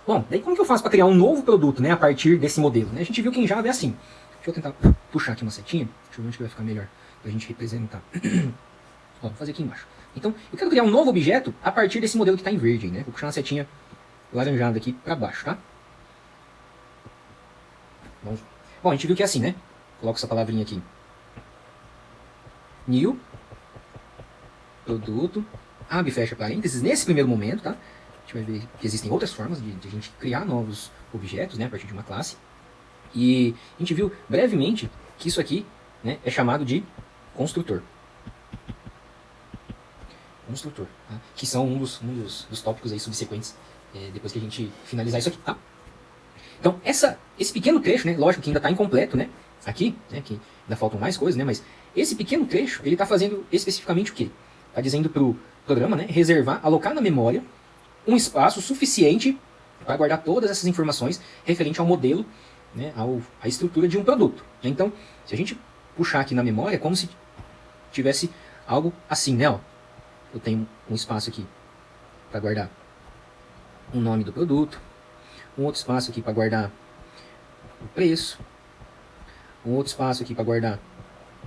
Bom, daí como que eu faço para criar um novo produto, né, a partir desse modelo? Né? A gente viu que em Java é assim. Deixa eu tentar puxar aqui uma setinha. Deixa eu ver onde que vai ficar melhor para a gente representar. Ó, vou fazer aqui embaixo. Então, eu quero criar um novo objeto a partir desse modelo que está em verde, né? Vou puxar uma setinha laranjada aqui para baixo, tá? Bom, a gente viu que é assim, né? Coloco essa palavrinha aqui. New. Produto. Abre e fecha parênteses nesse primeiro momento, tá? A gente vai ver que existem outras formas de a gente criar novos objetos, né? A partir de uma classe. E a gente viu brevemente que isso aqui, né, é chamado de construtor. Construtor, tá? Que são um dos tópicos aí subsequentes, depois que a gente finalizar isso aqui, tá? Então, esse pequeno trecho, né, lógico que ainda está incompleto, né, aqui, né, que ainda faltam mais coisas, né, mas esse pequeno trecho, ele está fazendo especificamente o quê? Está dizendo para o programa, né, reservar, alocar na memória um espaço suficiente para guardar todas essas informações referente ao modelo, né, à estrutura de um produto. Então, se a gente puxar aqui na memória, é como se tivesse algo assim, né, ó. Eu tenho um espaço aqui para guardar o nome do produto, um outro espaço aqui para guardar o preço, um outro espaço aqui para guardar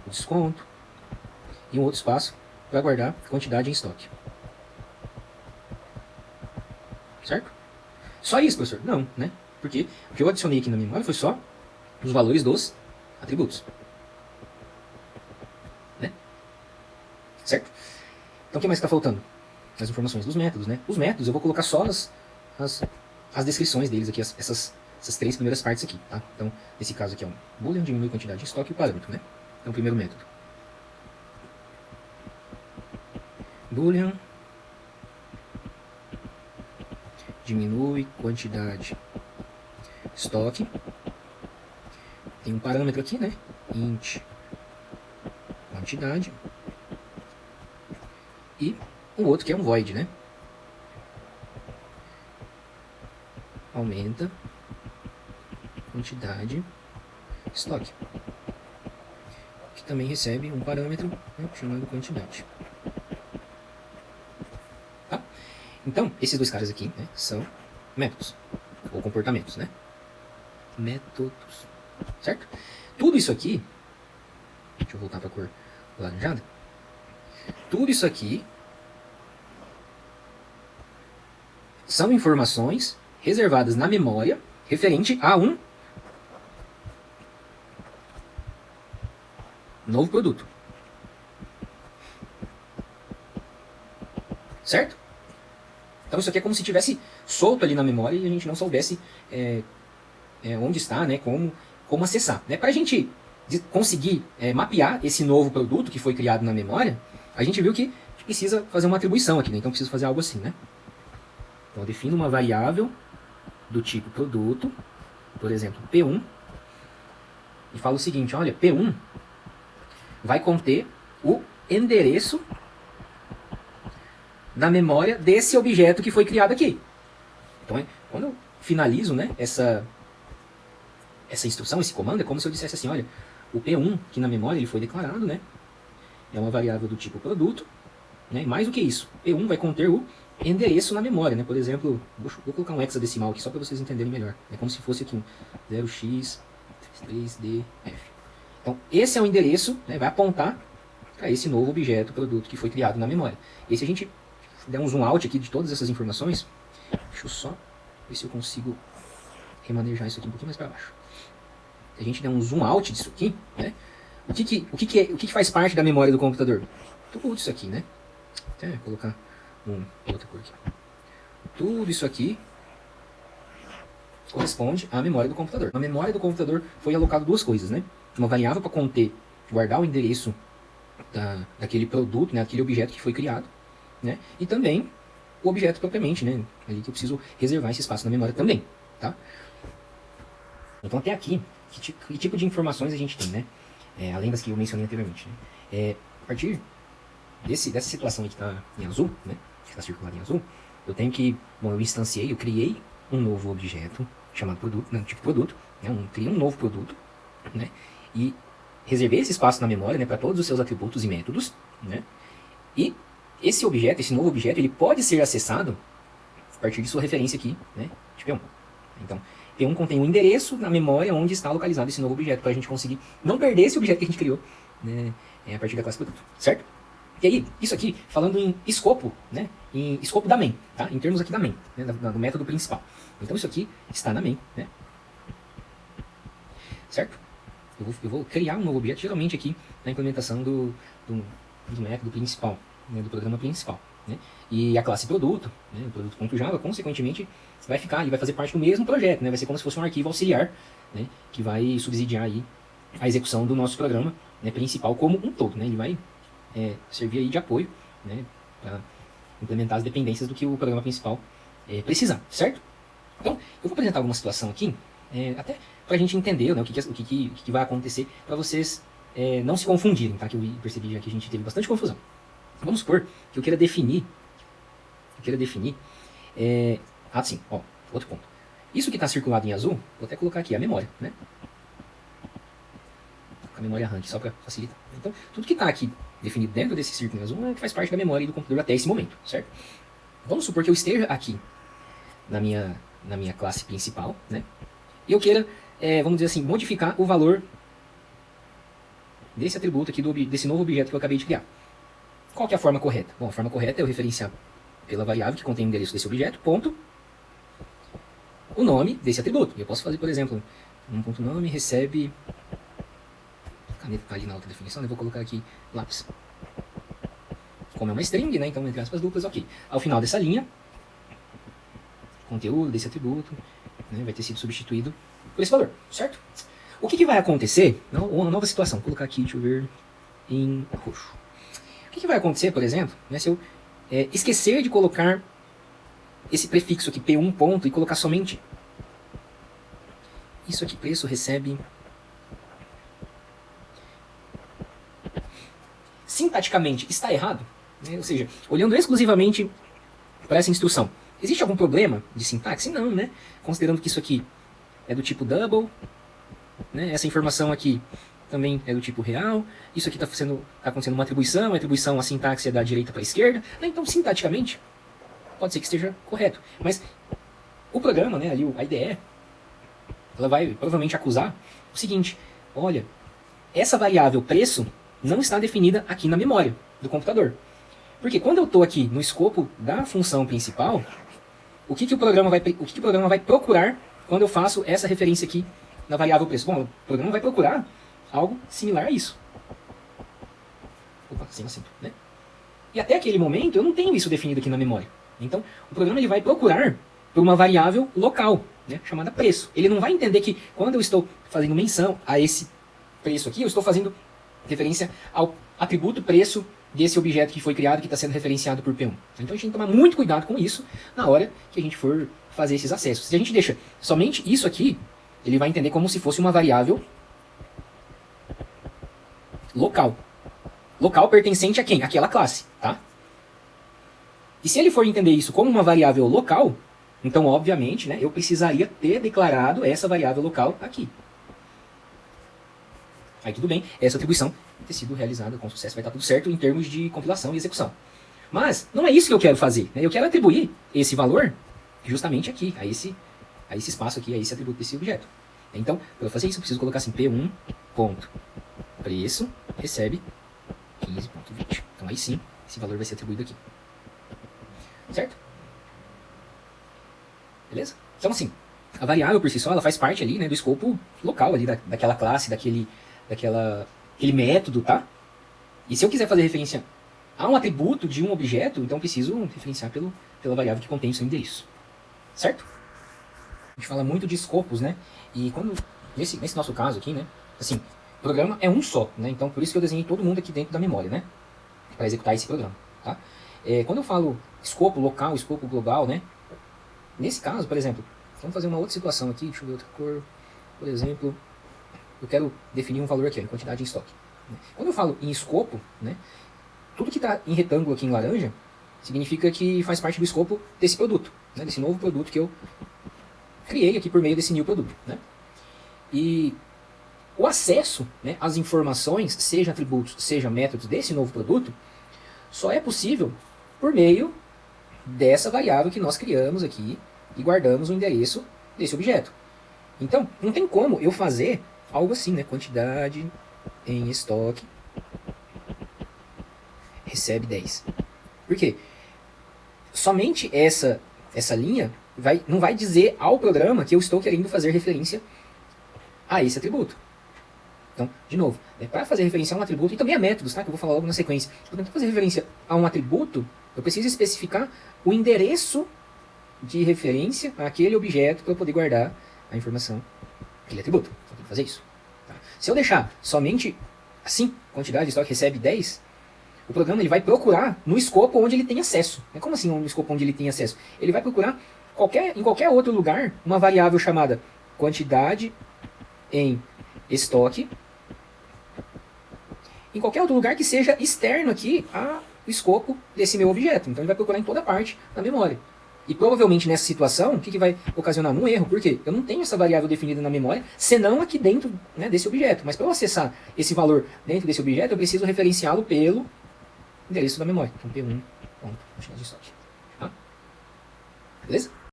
o desconto e um outro espaço para guardar a quantidade em estoque. Certo? Só isso, professor? Não, né? Porque o que eu adicionei aqui na memória foi só os valores dos atributos. Né? Certo? Então o que mais está faltando? As informações dos métodos, né? Os métodos eu vou colocar só as descrições deles aqui, essas três primeiras partes aqui, tá? Então, nesse caso aqui é um boolean, diminui a quantidade de estoque e o parâmetro, né? Então, o primeiro método. Boolean diminui quantidade estoque. Tem um parâmetro aqui, né? Int quantidade. E o outro que é um void, né? Aumenta quantidade estoque, que também recebe um parâmetro, né, chamado quantidade. Tá? Então, esses dois caras aqui, né, são métodos, ou comportamentos, né? Métodos, certo? Tudo isso aqui, deixa eu voltar para a cor laranjada. Tudo isso aqui são informações reservadas na memória referente a um novo produto. Certo? Então isso aqui é como se tivesse solto ali na memória e a gente não soubesse onde está, né, como acessar. Né? Para a gente conseguir mapear esse novo produto que foi criado na memória, a gente viu que a gente precisa fazer uma atribuição aqui, né? Então precisa fazer algo assim, né? Então eu defino uma variável do tipo produto, por exemplo, P1, e falo o seguinte, olha, P1 vai conter o endereço da memória desse objeto que foi criado aqui. Então, quando eu finalizo, né, essa instrução, esse comando, é como se eu dissesse assim, olha, o P1 que na memória ele foi declarado, né, é uma variável do tipo produto, né, e mais do que isso, P1 vai conter o endereço na memória, né, por exemplo, vou colocar um hexadecimal aqui só para vocês entenderem melhor, é como se fosse aqui um 0x3df. Então, esse é o endereço, né, vai apontar para esse novo objeto, produto que foi criado na memória. E se a gente der um zoom out aqui de todas essas informações, deixa eu só ver se eu consigo remanejar isso aqui um pouquinho mais para baixo. Se a gente der um zoom out disso aqui, né, o que faz parte da memória do computador? Tudo isso aqui, né? Até colocar outra cor aqui. Tudo isso aqui corresponde à memória do computador. Na memória do computador foi alocado duas coisas, né? Uma variável para conter, guardar o endereço daquele produto, né, aquele objeto que foi criado, né? E também o objeto propriamente, né? Ali que eu preciso reservar esse espaço na memória também, tá? Então até aqui, que tipo de informações a gente tem, né? Além das que eu mencionei anteriormente, né? A partir dessa situação aí que está em azul, né? Que está circulado em azul, eu tenho que, bom, eu criei um novo objeto chamado produto, né, tipo produto, né? Criei um novo produto, né? E reservei esse espaço na memória, né, para todos os seus atributos e métodos, né? E esse objeto, esse novo objeto, ele pode ser acessado a partir de sua referência aqui, né, de P1. Então, P1 contém o endereço na memória onde está localizado esse novo objeto, para a gente conseguir não perder esse objeto que a gente criou, né, a partir da classe produto, certo? E aí, isso aqui, falando em escopo, né, em escopo da main, tá? Em termos aqui da main, né, do método principal. Então isso aqui está na main, né? Certo? Eu vou criar um novo objeto, geralmente aqui na implementação do método principal, né, do programa principal. Né? E a classe produto, né, o produto.java, consequentemente, vai ficar, ele vai fazer parte do mesmo projeto, né? Vai ser como se fosse um arquivo auxiliar, né, que vai subsidiar aí a execução do nosso programa, né, principal como um todo. Né? Ele vai servir aí de apoio, né, para implementar as dependências do que o programa principal precisar, certo? Então, eu vou apresentar alguma situação aqui, até para a gente entender, né, o que vai acontecer, para vocês não se confundirem, tá? Que eu percebi já que a gente teve bastante confusão. Vamos supor que eu queira definir, sim, ó, outro ponto. Isso que está circulado em azul, vou até colocar aqui a memória, né? A memória RAM, só para facilitar. Então, tudo que está aqui definido dentro desse círculo em azul é que faz parte da memória do computador até esse momento, certo? Vamos supor que eu esteja aqui na minha classe principal, né? E eu queira, vamos dizer assim, modificar o valor desse atributo aqui, desse novo objeto que eu acabei de criar. Qual que é a forma correta? Bom, a forma correta é eu referenciar pela variável que contém o endereço desse objeto, ponto, o nome desse atributo. Eu posso fazer, por exemplo, nome recebe... A caneta está ali na outra definição, eu vou colocar aqui lápis. Como é uma string, né? Então, entre aspas duplas, ok. Ao final dessa linha, conteúdo desse atributo, né, vai ter sido substituído por esse valor, certo? O que vai acontecer? Uma nova situação. Vou colocar aqui, deixa eu ver, em roxo. O que vai acontecer, por exemplo, né, se eu esquecer de colocar esse prefixo aqui, P1 ponto, e colocar somente isso aqui, preço recebe... Sintaticamente está errado, né? Ou seja, olhando exclusivamente para essa instrução, existe algum problema de sintaxe? Não, né? Considerando que isso aqui é do tipo double, né? Essa informação aqui também é do tipo real, isso aqui está acontecendo uma atribuição, a sintaxe é da direita para a esquerda, né? Então, sintaticamente, pode ser que esteja correto. Mas o programa, né, ali, a IDE, ela vai provavelmente acusar o seguinte: olha, essa variável preço não está definida aqui na memória do computador. Porque quando eu estou aqui no escopo da função principal, o que o programa vai procurar quando eu faço essa referência aqui na variável preço? Bom, o programa vai procurar algo similar a isso. Opa, sem acento, né? E até aquele momento eu não tenho isso definido aqui na memória. Então, o programa ele vai procurar por uma variável local, né, chamada preço. Ele não vai entender que quando eu estou fazendo menção a esse preço aqui, eu estou fazendo referência ao atributo preço desse objeto que foi criado, que está sendo referenciado por P1. Então a gente tem que tomar muito cuidado com isso na hora que a gente for fazer esses acessos. Se a gente deixa somente isso aqui, ele vai entender como se fosse uma variável local. Local pertencente a quem? Aquela classe, tá? E se ele for entender isso como uma variável local, então obviamente, né, eu precisaria ter declarado essa variável local aqui. Aí tudo bem, essa atribuição ter sido realizada com sucesso, vai estar tudo certo em termos de compilação e execução. Mas não é isso que eu quero fazer, né? Eu quero atribuir esse valor justamente aqui, a esse espaço aqui, a esse atributo desse objeto. Então, para eu fazer isso, eu preciso colocar assim, P1 ponto preço recebe 15,20. Então aí sim, esse valor vai ser atribuído aqui. Certo? Beleza? Então assim, a variável por si só, ela faz parte ali, né, do escopo local ali, daquela classe, aquele método, tá? E se eu quiser fazer referência a um atributo de um objeto, então eu preciso referenciar pela variável que contém o seu endereço. Certo? A gente fala muito de escopos, né? E quando, nesse nosso caso aqui, né, assim, o programa é um só, né? Então por isso que eu desenhei todo mundo aqui dentro da memória, né? Para executar esse programa, tá? Quando eu falo escopo local, escopo global, né? Nesse caso, por exemplo, vamos fazer uma outra situação aqui, deixa eu ver outra cor. Por exemplo, eu quero definir um valor aqui, uma quantidade em estoque. Quando eu falo em escopo, né, tudo que está em retângulo aqui em laranja, significa que faz parte do escopo desse produto, né, desse novo produto que eu criei aqui por meio desse new produto. Né? E o acesso, né, às informações, seja atributos, seja métodos desse novo produto, só é possível por meio dessa variável que nós criamos aqui e guardamos o endereço desse objeto. Então, não tem como eu fazer algo assim, né? Quantidade em estoque recebe 10. Por quê? Somente essa linha não vai dizer ao programa que eu estou querendo fazer referência a esse atributo. Então, de novo, para fazer referência a um atributo, e também a métodos, tá? Que eu vou falar logo na sequência. Para fazer referência a um atributo, eu preciso especificar o endereço de referência àquele objeto para eu poder guardar a informação daquele atributo. Então, eu tenho que fazer isso. Tá? Se eu deixar somente assim, quantidade de estoque recebe 10, o programa ele vai procurar no escopo onde ele tem acesso. Como assim no escopo onde ele tem acesso? Ele vai procurar em qualquer outro lugar uma variável chamada quantidade em estoque, em qualquer outro lugar que seja externo aqui ao escopo desse meu objeto. Então ele vai procurar em toda parte da memória. E provavelmente nessa situação, o que vai ocasionar? Um erro. Por quê? Eu não tenho essa variável definida na memória, senão aqui dentro, né, desse objeto. Mas para eu acessar esse valor dentro desse objeto, eu preciso referenciá-lo pelo endereço da memória. Então P1 ponto quantidade de estoque. Tá? Beleza?